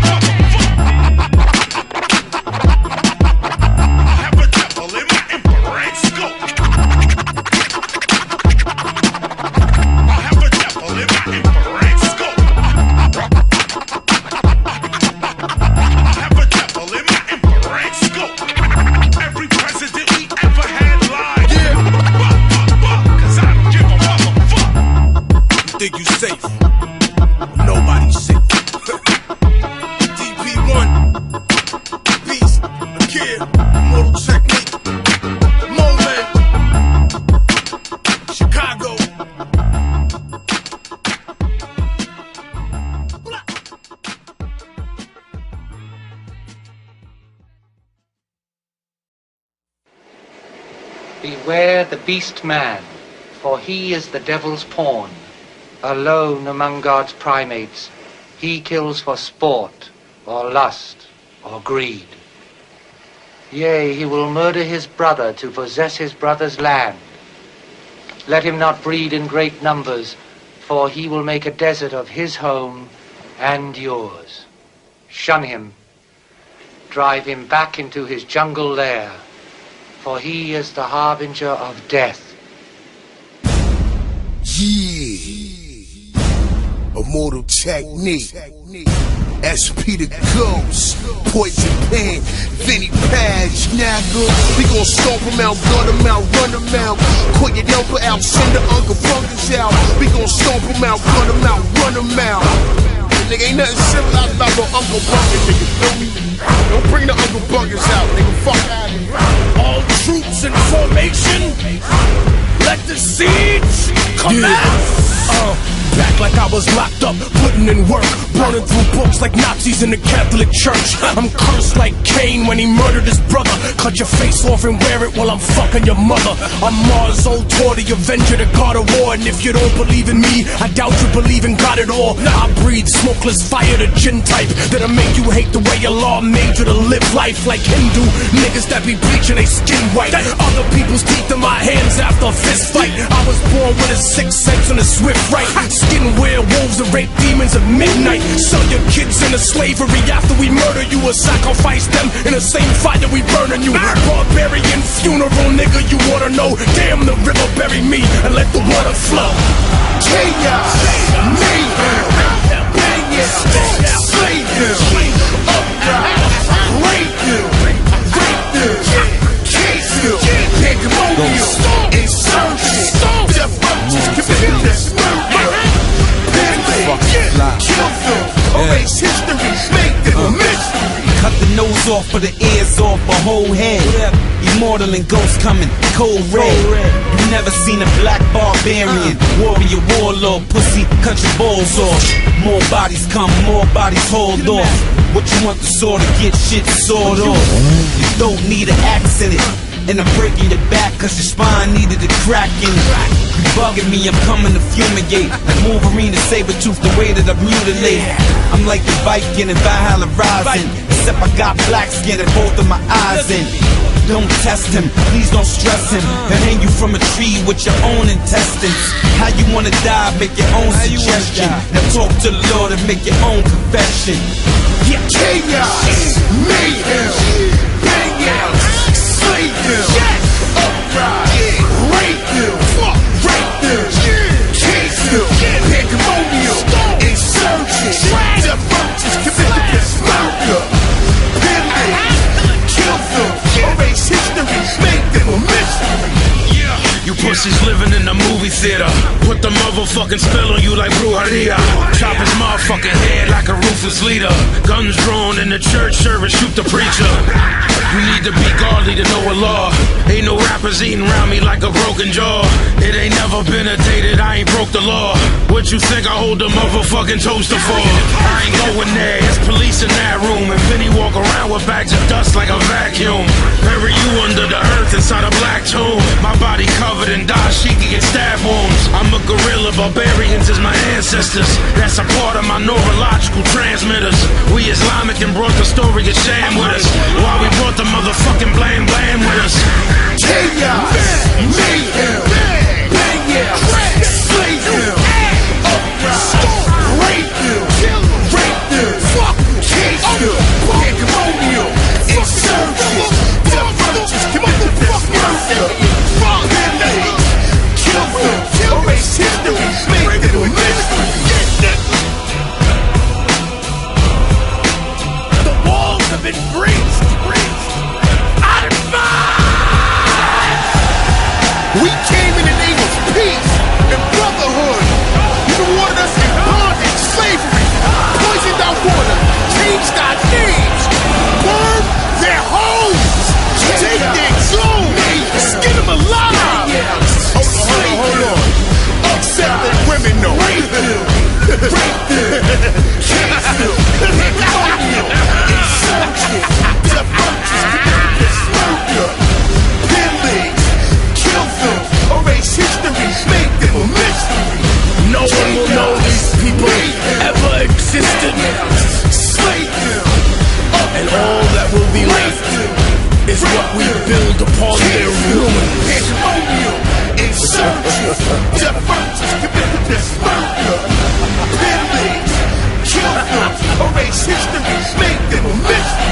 Beware the beast man, for he is the devil's pawn. Alone among God's primates, he kills for sport, or lust, or greed. Yea, he will murder his brother to possess his brother's land. Let him not breed in great numbers, for he will make a desert of his home and yours. Shun him. Drive him back into his jungle lair, for he is the harbinger of death. Yeah. Immortal Technique. SP the Ghost. Poison Pen. Vinny Page. Nagger. We gon' stomp him out, gun him out, run him out. Quit your helper out, send the Uncle Bunkers out. We gon' stomp him out, gun him out, run him out. Nigga, ain't nothing civilized about no Uncle Bunkers, nigga, feel me? Don't bring the Uncle Bunkers out, nigga, fuck out of here. All troops in formation. Let the siege commence. Back like I was locked up, putting in work, burning through books like Nazis in the Catholic Church. I'm cursed like Cain when he murdered his brother. Cut your face off and wear it while I'm fucking your mother. I'm Mars, old Tor, the Avenger, the God of War. And if you don't believe in me, I doubt you believe in God at all. I breathe smokeless fire, the gin type that'll make you hate the way Allah made you to live life like Hindu niggas that be bleaching they skin white. Other people's teeth in my hands after a fist fight. I was born with a sixth sense and a swift right. Skin werewolves and rape demons at midnight. Sell your kids into slavery after we murder you, or sacrifice them in the same fire we burning you. Barbarian funeral, nigga, you wanna know? Damn, the river bury me and let the water flow. Chaos, mayhem, bang it, slay them, upright, rape them, case them, pandemonium, insurgent, death roaches, committed this murder. Kill them, erase history, make them a mystery. Cut the nose off, but the ears off a whole head. Immortal and ghost coming, cold red. You never seen a black barbarian, warrior, warlord, pussy, cut your balls off. More bodies come, more bodies hauled off. What you want the sword to get shit sawed off? You don't need an axe in it. And I'm breaking your back cause your spine needed a crack in it. You bugging me, I'm coming to fumigate. Like Wolverine and Sabretooth, the way that I mutilate. I'm like the Viking and Valhalla rising, except I got black skin and both of my eyes in. Don't test him, please don't stress him. He'll hang you from a tree with your own intestines. How you wanna die, make your own suggestion. Now talk to the Lord and make your own confession. Yeah, chaos, mayhem, bang out, slay them, upright, rape them, case them, pandemonium, insurgent, death roaches, committed this murder. Kill them, erase history, make them a mystery. You pussies living in the movie theater. Put the motherfucking spell on you like brujeria. Chop his motherfucking head like a ruthless leader. Guns drawn in the church service, shoot the preacher. You need to be godly to know Allah. Ain't no rappers eating around me like a broken jaw. It ain't never been a day that I ain't broke the law. What you think I hold the motherfucking toaster for? I ain't going there, it's police in that room. And Vinny walk around with bags of dust like a vacuum. Bury you under the earth inside a black tomb. My body covered in dashiki and stab wounds. I'm a gorilla, barbarians is my ancestors. That's a part of my neurological transmitters. We Islamic and brought the story of sham with us, while we brought the motherfucking blam with us. Chaos, mayhem, bang out, slay them, upright, rape them, case them, pandemonium, insurgent, death roaches, committed this murder. Kill them, erase history, make them a mystery. The walls have been breached. We came in the name of peace and brotherhood. You wanted us in bondage, slavery, poisoned our water, changed our names, burned their homes, take their clothes, skin them alive. Hold on. Except that women know. Rape them. Chase them. Pandemonium. Insurgent. Death roaches committed this murder. Pillage. is what we build upon their ruin. Pandemonium, insurgents, divergents, committed this murder. Pillage, kill them, erase history, make them a mystery.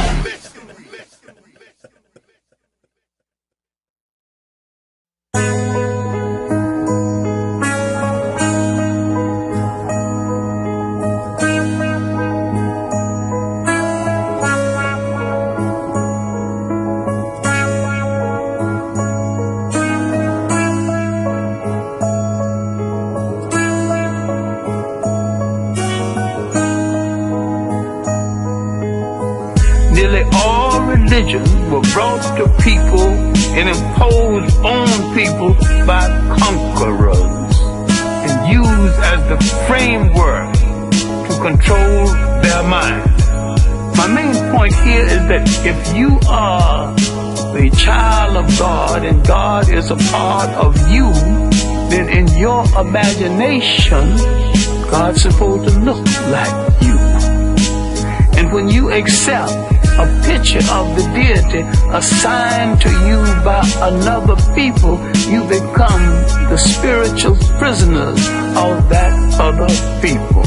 Nearly all religions were brought to people and imposed on people by conquerors and used as the framework to control their minds. My main point here is that if you are a child of God and God is a part of you, then in your imagination, God's supposed to look like you. And when you accept a picture of the deity assigned to you by another people, you become the spiritual prisoners of that other people.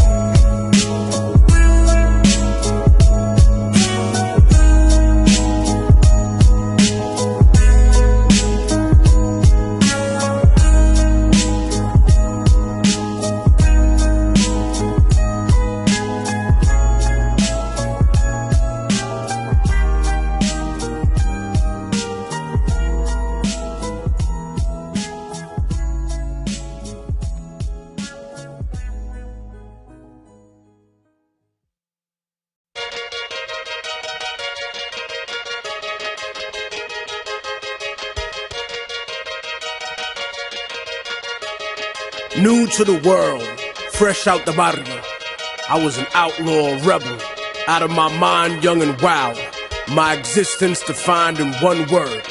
New to the world, fresh out the barrio. I was an outlaw rebel, out of my mind, young and wild. My existence defined in one word: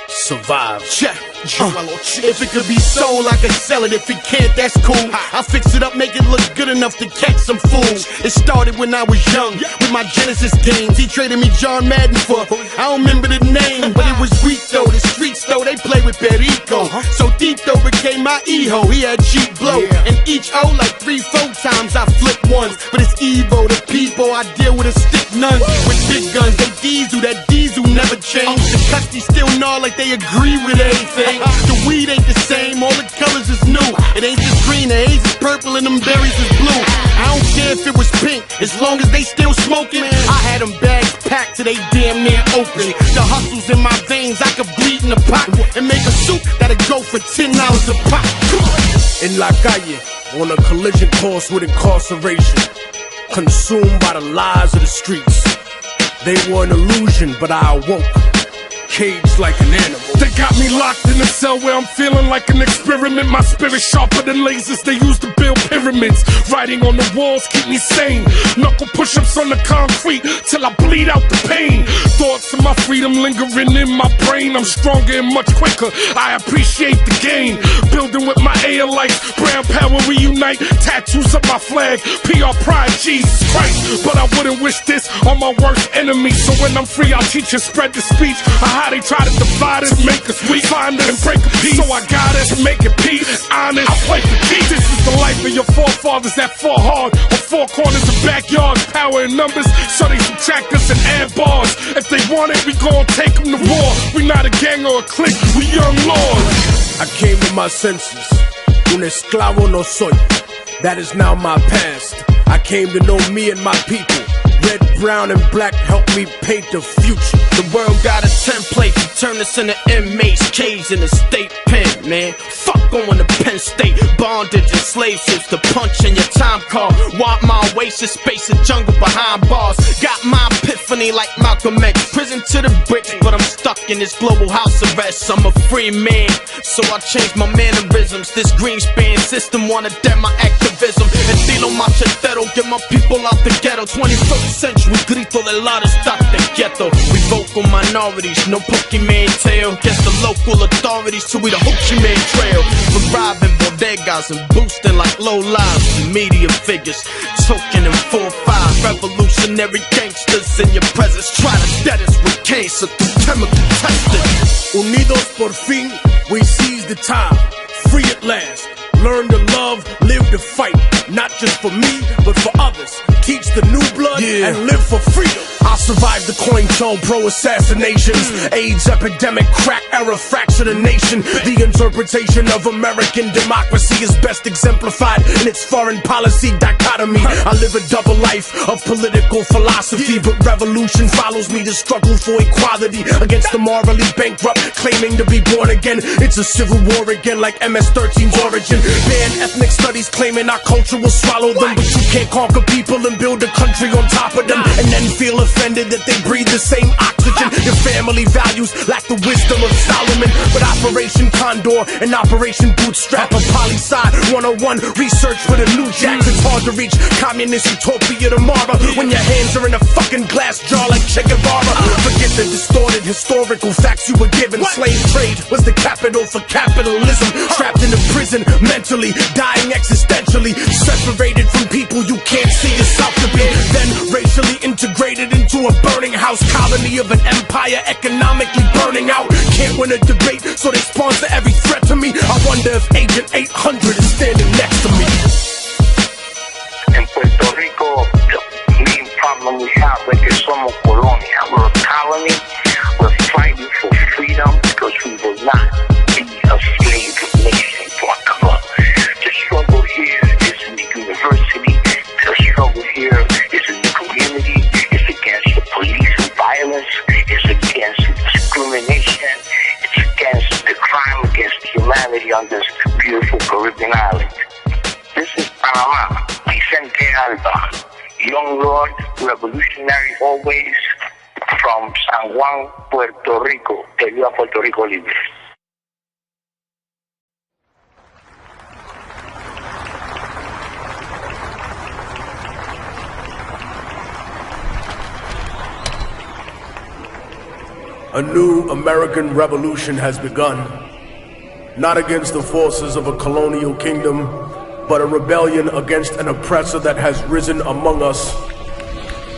survive. Check. If it could be sold, I could sell it. If it can't, that's cool. I'll fix it up, make it look good enough to catch some fools. It started when I was young, with my Genesis games. He traded me John Madden for, I don't remember the name, but it was weak though. The streets though, they play with Perico. So Tito became my Eho, he had cheap blow. And each O like 3-4 times I flip ones. But it's Evo, the people I deal with a stick nuns. With big guns, they diesel, that diesel never change. The custy still gnaw like they agree with everything. The weed ain't the same, all the colors is new. It ain't just green, the haze is purple and them berries is blue. I don't care if it was pink, as long as they still smoking. I had them bags packed till they damn near open. The hustle's in my veins, I could bleed in the pot and make a soup that'll go for $10 a pop. In La Calle, on a collision course with incarceration, consumed by the lies of the streets. They were an illusion, but I awoke, caged like an animal. They got me locked in a cell where I'm feeling like an experiment. My spirit sharper than lasers they used to build pyramids. Writing on the walls keep me sane. Knuckle push-ups on the concrete till I bleed out the pain. Thoughts of my freedom lingering in my brain. I'm stronger and much quicker, I appreciate the game. Building with my ALites, brown power reunite. Tattoos of my flag, PR pride, Jesus Christ. But I wouldn't wish this on my worst enemy. So when I'm free, I'll teach and spread the speech of how they try to divide us, make us weak, find us and break a piece. So I got us, make it peace, honest, I play for keys. This is the life of your forefathers that fought hard on four corners of backyards, power in numbers, so they subtract us and add bars. If they want it, we gon' take them to war. We not a gang or a clique, we young lords. I came to my senses. Un esclavo no soy. That is now my past. I came to know me and my people. Red, brown, and black help me paint the future. The world got a template to turn us into inmates, caged in a state pen, man. Fuck going to Penn State, bondage and slave ships, the punch in your time card. Want my oasis, space and jungle behind bars. Got my epiphany like Malcolm X. Prison to the bricks, but I'm stuck in this global house arrest. I'm a free man, so I changed my mannerisms. This Greenspan system wanna dead my activism. Estilo machetero, get my people out the ghetto. 21st century, grito del lado, stop the ghetto. We vocal minorities, no Pokemon tail. Guess the local authorities till we the Ho Chi Minh Trail. From robbing bodegas and boosting like low lives. Media figures, token in 4-5. Revolutionary gangsters in your presence. Try to dead us with cancer through chemical testing. Unidos por fin, we seize the time. Free at last. Learn to love, live to fight. Not just for me, but for others. Teach the new blood and live for freedom. I survived the COINTELPRO assassinations, AIDS epidemic, crack era, fracture the nation. The interpretation of American democracy is best exemplified in its foreign policy dichotomy. I live a double life of political philosophy, but revolution follows me to struggle for equality against the morally bankrupt, claiming to be born again. It's a civil war again, like MS-13's origin. Ban ethnic studies claiming our culture will swallow them, but you can't conquer people and build a country on top of them, and then feel offended that they breathe the same oxygen. Your family values lack the wisdom of Solomon, but Operation Condor and Operation Bootstrap of Poli-Sci 101 research for the new jacks. It's hard to reach communist utopia tomorrow when your hands are in a fucking glass jar like Che Guevara. Forget the distorted historical facts you were given. Slave trade was the capital for capitalism. Trapped in a prison mentally, dying existentially, separated from people you can't see yourself to be, then racially integrated into a burning house colony of an empire economically burning out. Can't win a debate, so they sponsor every threat to me. I wonder if Agent 800 is standing next to me. En Puerto Rico, the main problem we have is que somos colonia. We're a colony. We're fighting for freedom because we will not be a slave nation forever. The struggle here is in the university. The struggle here is in the community. It's against the police and violence. It's against discrimination. It's against the crime against humanity on this beautiful Caribbean island. This is Panama, Vicente Alba, young lord, revolutionary always, from San Juan, Puerto Rico. Que viva Puerto Rico libre. A new American revolution has begun, not against the forces of a colonial kingdom, but a rebellion against an oppressor that has risen among us.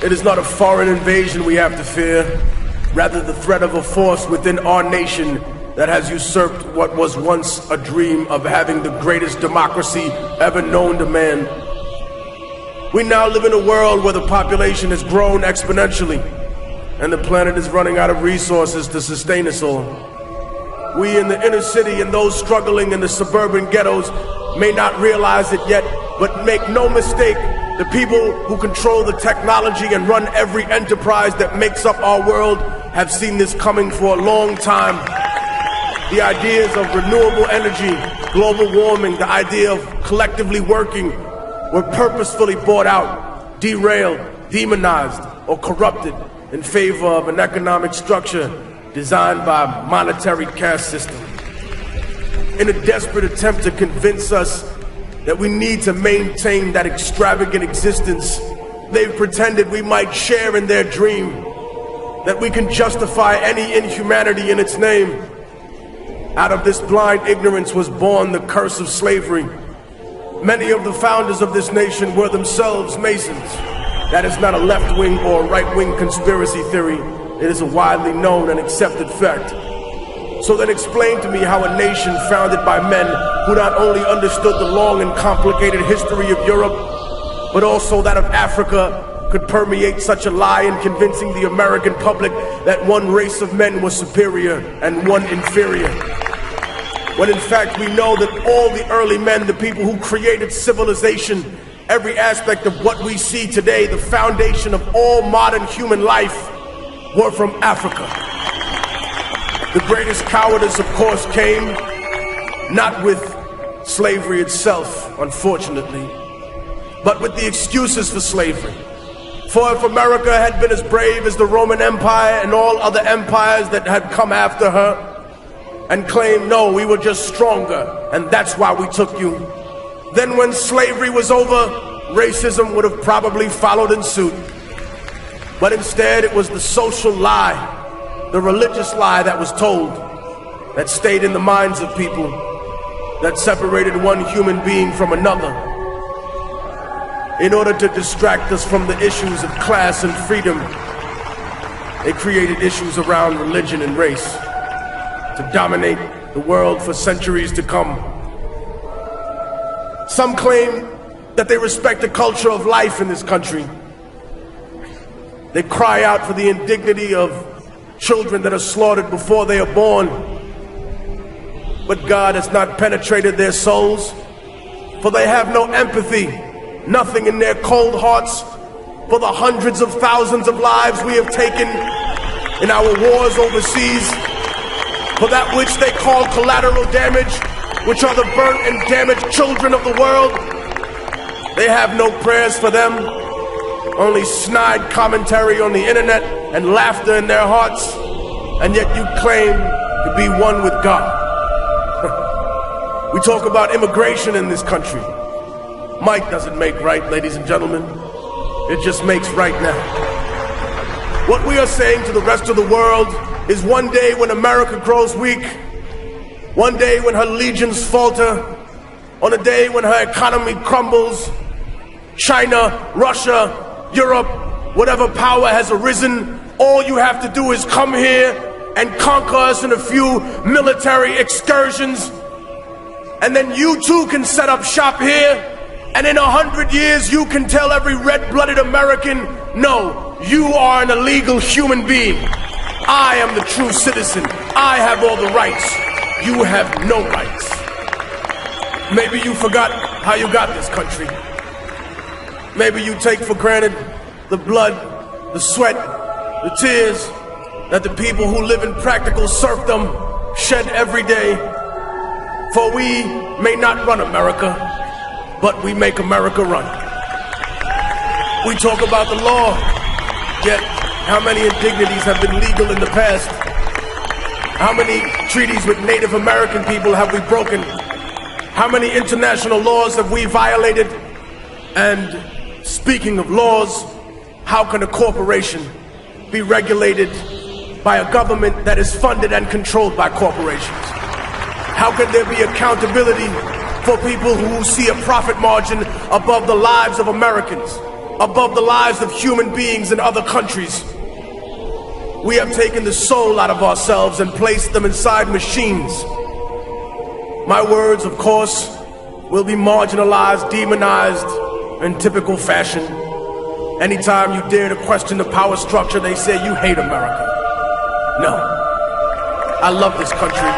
It is not a foreign invasion we have to fear, rather the threat of a force within our nation that has usurped what was once a dream of having the greatest democracy ever known to man. We now live in a world where the population has grown exponentially, and the planet is running out of resources to sustain us all. We in the inner city and those struggling in the suburban ghettos may not realize it yet, but make no mistake, the people who control the technology and run every enterprise that makes up our world have seen this coming for a long time. The ideas of renewable energy, global warming, the idea of collectively working were purposefully bought out, derailed, demonized, or corrupted in favor of an economic structure designed by a monetary caste system. In a desperate attempt to convince us that we need to maintain that extravagant existence, they've pretended we might share in their dream, that we can justify any inhumanity in its name. Out of this blind ignorance was born the curse of slavery. Many of the founders of this nation were themselves Masons. That is not a left-wing or right-wing conspiracy theory. It is a widely known and accepted fact. So then explain to me how a nation founded by men who not only understood the long and complicated history of Europe, but also that of Africa, could permeate such a lie in convincing the American public that one race of men was superior and one inferior. When in fact we know that all the early men, the people who created civilization, every aspect of what we see today, the foundation of all modern human life, were from Africa. The greatest cowardice, of course, came not with slavery itself, unfortunately, but with the excuses for slavery. For if America had been as brave as the Roman Empire and all other empires that had come after her, and claimed, no, we were just stronger, and that's why we took you, then when slavery was over, racism would have probably followed in suit. But instead, it was the social lie, the religious lie that was told, that stayed in the minds of people, that separated one human being from another, in order to distract us from the issues of class and freedom. They created issues around religion and race to dominate the world for centuries to come. Some claim that they respect the culture of life in this country. They cry out for the indignity of children that are slaughtered before they are born. But God has not penetrated their souls, for they have no empathy, nothing in their cold hearts for the hundreds of thousands of lives we have taken in our wars overseas, for that which they call collateral damage, which are the burnt and damaged children of the world. They have no prayers for them, only snide commentary on the internet and laughter in their hearts, and yet you claim to be one with God. We talk about immigration in this country. Might doesn't make right, ladies and gentlemen. It just makes right now. What we are saying to the rest of the world is one day when America grows weak, one day when her legions falter, on a day when her economy crumbles, China, Russia, Europe, whatever power has arisen, all you have to do is come here and conquer us in a few military excursions, and then you too can set up shop here, and in 100 years you can tell every red-blooded American, no, you are an illegal human being. I am the true citizen. I have all the rights. You have no rights. Maybe you forgot how you got this country. Maybe you take for granted the blood, the sweat, the tears that the people who live in practical serfdom shed every day. For we may not run America, but we make America run. We talk about the law, yet how many indignities have been legal in the past? How many treaties with Native American people have we broken? How many international laws have we violated? And speaking of laws, how can a corporation be regulated by a government that is funded and controlled by corporations? How can there be accountability for people who see a profit margin above the lives of Americans, above the lives of human beings in other countries? We have taken the soul out of ourselves and placed them inside machines. My words, of course, will be marginalized, demonized in typical fashion. Anytime you dare to question the power structure, they say you hate America. No, I love this country.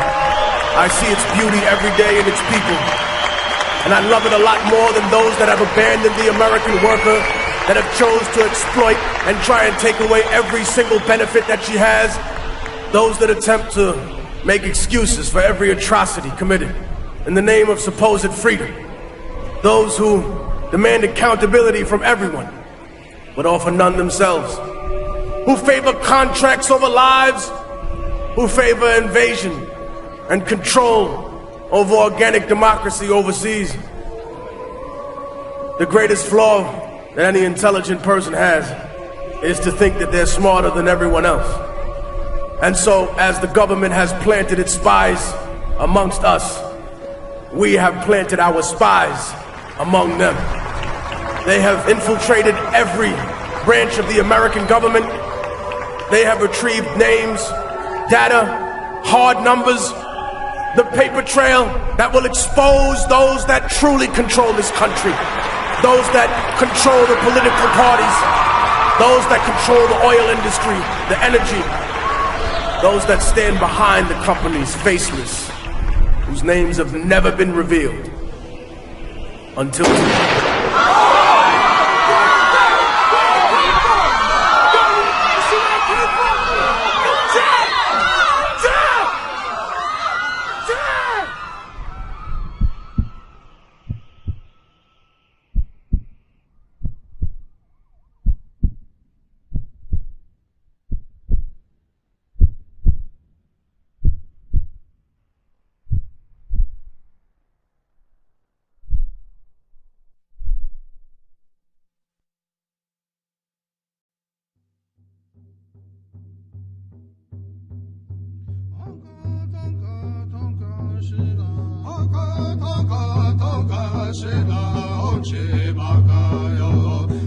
I see its beauty every day in its people. And I love it a lot more than those that have abandoned the American worker, that have chose to exploit and try and take away every single benefit that she has. Those that attempt to make excuses for every atrocity committed in the name of supposed freedom. Those who demand accountability from everyone, but offer none themselves. Who favor contracts over lives, who favor invasion and control over organic democracy overseas. The greatest flaw that any intelligent person has is to think that they're smarter than everyone else. And so, as the government has planted its spies amongst us, we have planted our spies among them. They have infiltrated every branch of the American government. They have retrieved names, data, hard numbers, the paper trail that will expose those that truly control this country, those that control the political parties, those that control the oil industry, the energy, those that stand behind the companies faceless, whose names have never been revealed until today.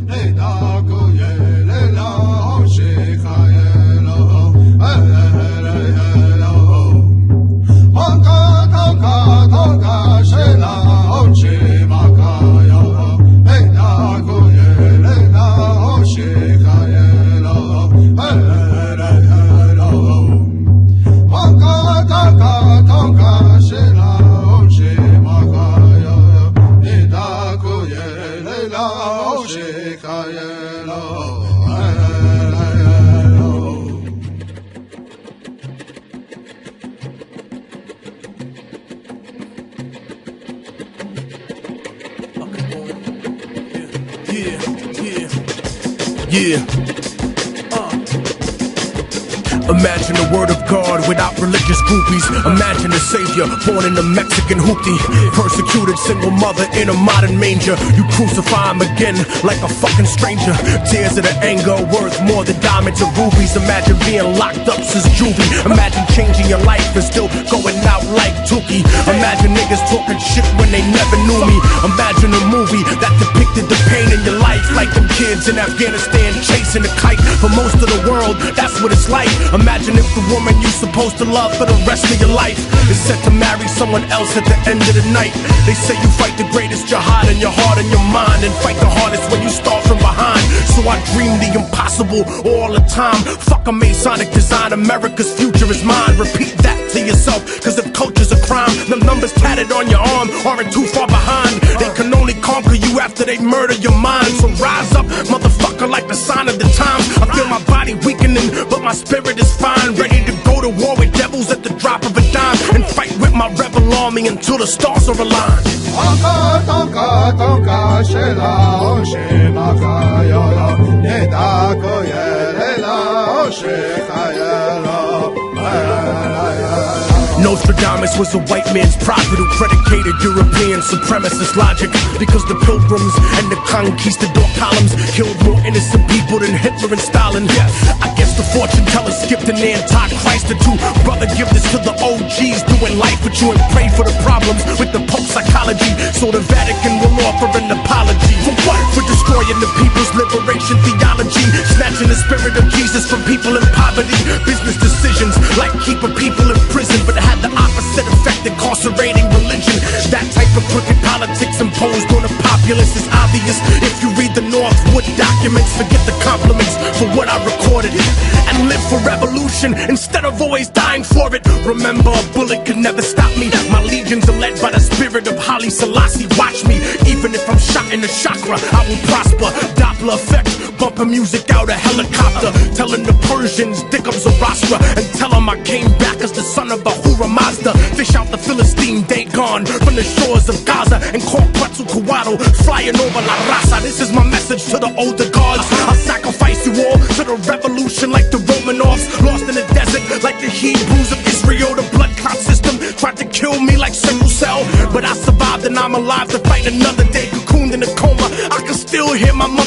Hey, Yeah. Imagine the word of God without religious groupies. Imagine a savior born in a Mexican hoopty. Persecuted single mother in a modern manger. You crucify him again like a fucking stranger. Tears of the anger worth more than diamonds or rubies. Imagine being locked up since juvie. Imagine changing your life and still going out like Tukey. Imagine niggas talking shit when they never knew me. Imagine a movie that depicted the pain in your life, like them kids in Afghanistan chasing a kite. For most of the world, that's what it's like. Imagine if the woman you're supposed to love for the rest of your life is set to marry someone else at the end of the night. They say you fight the greatest jihad in your heart and your mind, and fight the hardest when you start from behind. So I dream the impossible all the time. Fuck a Masonic design, America's future is mine. Repeat that to yourself, cause if culture's a crime, the numbers tatted on your arm aren't too far behind. They can only conquer you after they murder your mind. So rise up, motherfucker, like the sign of the times. I feel my body weakening, but my spirit is fine. Ready to go to war with devils at the drop of a dime, and fight with my rebel army until the stars are aligned. Nostradamus was a white man's prophet who predicated European supremacist logic, because the pilgrims and the conquistador columns killed more innocent people than Hitler and Stalin. Yeah, I guess the fortune teller skipped an antichrist or two. Brother, give this to the OGs doing life with you, and pray for the problems with the Pope psychology, so the Vatican will offer an apology. For what? For destroying the people's liberation theology, snatching the spirit of Jesus from people in poverty. Business decisions like keeping people in prison, but had the opposite effect, incarcerating religion. That type of crooked politics imposed on the populace is obvious if you read the Northwood documents. Forget the compliments for what I recorded, and live for revolution instead of always dying for it. Remember, a bullet could never stop me. My legions are led by the spirit of Haile Selassie. Watch me, even if I'm shot in the chakra, I will prosper. Doppler effect, bumping music out a helicopter, telling the Persians dick up Zoroaster, and tell them I came back as the son of Ahura Mazda. Fish out the Philistine, Dagon, from the shores of Gaza, and call Quetzalcoatl flying over La Raza. This is my message to the older gods. I'll sacrifice you all to the revolution like the Romanovs, lost in the desert like the Hebrews of Israel. The blood clot system tried to kill me like sickle cell, but I survived and I'm alive to fight another day. Cocooned in a coma, I can still hear my mom